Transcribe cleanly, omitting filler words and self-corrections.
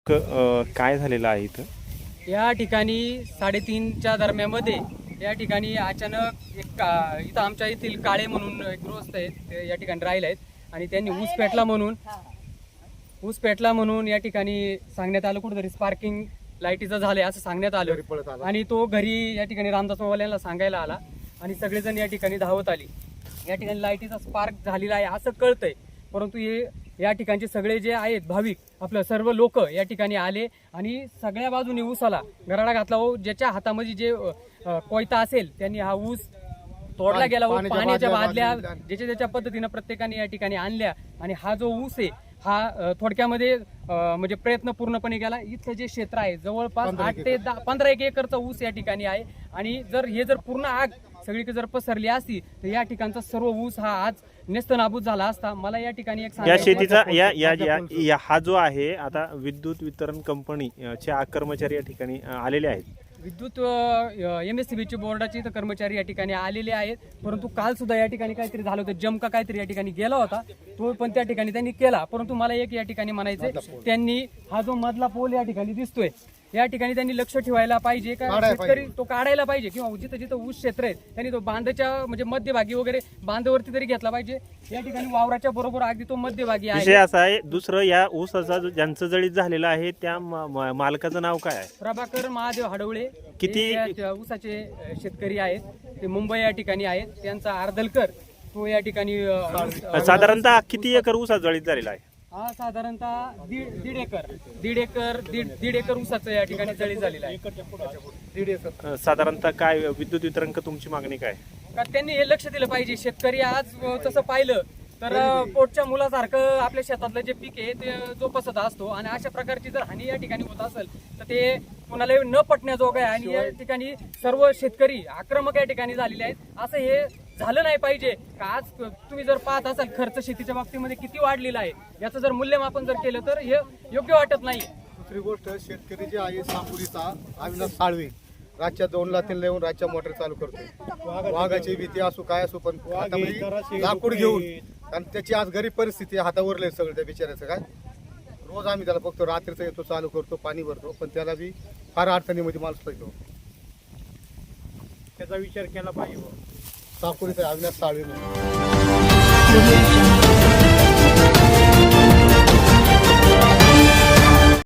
नेमकं काय झालेलं आहे इथं? या ठिकाणी 3:30च्या दरम्यानमध्ये या ठिकाणी अचानक इथं आमच्या येथील काळे म्हणून एक गृहस्थ आहेत, ते या ठिकाणी राहिले आहेत आणि त्यांनी ऊस पेटला म्हणून या ठिकाणी सांगण्यात आलं, कुठेतरी स्पार्किंग लाईटीचं झालंय असं सांगण्यात आलं आणि तो घरी या ठिकाणी रामदास मोवाल्यांना सांगायला आला आणि सगळेजण या ठिकाणी धावत आली. या ठिकाणी लाईटीचा स्पार्क झालेला आहे असं कळतंय, परंतु हे या ठिकाणचे सगळे जे आहेत भाविक आपलं सर्व लोक या ठिकाणी आले आणि सगळ्या बाजूने ऊसाला गराडा घातला. व ज्याच्या हातामध्ये जे कोयता असेल त्यांनी हा ऊस तोडला गेला व पाण्याच्या बादल्या ज्याच्या पद्धतीनं प्रत्येकाने या ठिकाणी आणल्या आणि हा जो ऊस आहे हा थोडक्यामध्ये म्हणजे प्रयत्न पूर्णपणे केला. इथलं जे क्षेत्र आहे जवळपास 8 ते 15 एकरचा ऊस या ठिकाणी आहे आणि जर पूर्ण आग सगळीकडे जर पसरली असती तर या ठिकाणचा सर्व ऊस हा आज नेस्तनाबूत झाला असता. मला या ठिकाणी एक या शेतीचा या हा जो आहे आता विद्युत वितरण कंपनीचे कर्मचारी या ठिकाणी आलेले आहेत. विद्युत MSCBचे बोर्डाचे इथं कर्मचारी या ठिकाणी आलेले आहेत, परंतु काल सुद्धा या ठिकाणी काहीतरी झालं होतं, जमका काहीतरी या ठिकाणी गेला होता, तो पण त्या ठिकाणी त्यांनी केला. परंतु मला एक या ठिकाणी म्हणायचंय, त्यांनी हा जो मधला पोल या ठिकाणी दिसतोय या ठिकाणी त्यांनी लक्ष ठेवायला पाहिजे का शेतकरी तो काढायला पाहिजे किंवा जिथं ऊस क्षेत्र आहे त्यांनी तो बांधाच्या म्हणजे मध्यभागी वगैरे बांधावरती तरी घेतला पाहिजे. या ठिकाणी वावराच्या बरोबर अगदी तो मध्यभागी आहे. विषय असा आहे, दुसरं या ऊसाचा ज्यांचं जळीत झालेलं आहे त्या मालकाचं नाव काय आहे? प्रभाकर महादेव हडवळे. किती ऊसाचे शेतकरी आहेत, ते मुंबई या ठिकाणी आहेत. त्यांचा आर्दलकर तो या ठिकाणी साधारणतः किती एकर ऊसा जळीत झालेला आहे? हा साधारणतः दीड एकर ऊसाचं या ठिकाणी जळीत झालेला आहे. 1.5 एकर. साधारणतः काय विद्युत वितरण तुमची मागणी काय? का त्यांनी हे लक्ष दिलं पाहिजे. शेतकरी आज तसं पाहिलं तर पोटच्या मुलासारखं आपल्या शेतातलं जे पीक आहे ते जोपासत असतो आणि अशा प्रकारची जर हानी या ठिकाणी होत असेल तर ते कोणालाही न पटण्याजोगं आहे आणि या ठिकाणी सर्व शेतकरी आक्रमक या ठिकाणी झालेले आहेत. असं हे झालं नाही पाहिजे. का आज तुम्ही जर पाहत असाल खर्च शेतीच्या बाबतीमध्ये किती वाढलेला आहे, याचं जर मूल्यमापन जर केलं तर हे योग्य वाटत नाही. दुसरी गोष्ट, शेतकरी जे आहे सापुरीचा अविनाश साळवे रातच्या 2ला तेल लावून रातच्या मोटर चालू करतो. वाघाची भीती असो काय असो, पण हातामध्ये लाकूड घेऊन, आणि त्याची आज गरीब परिस्थिती हातावरले सगळं त्या बिचाऱ्याचं. काय रोज आम्ही त्याला फक्त रात्रीचा येतो, चालू करतो, पाणी भरतो, पण त्याला बी फार अडचणीमध्ये माणूस पाहिजे. त्याचा विचार केला पाहिजे. सापुरीचा अविनाश साळवे.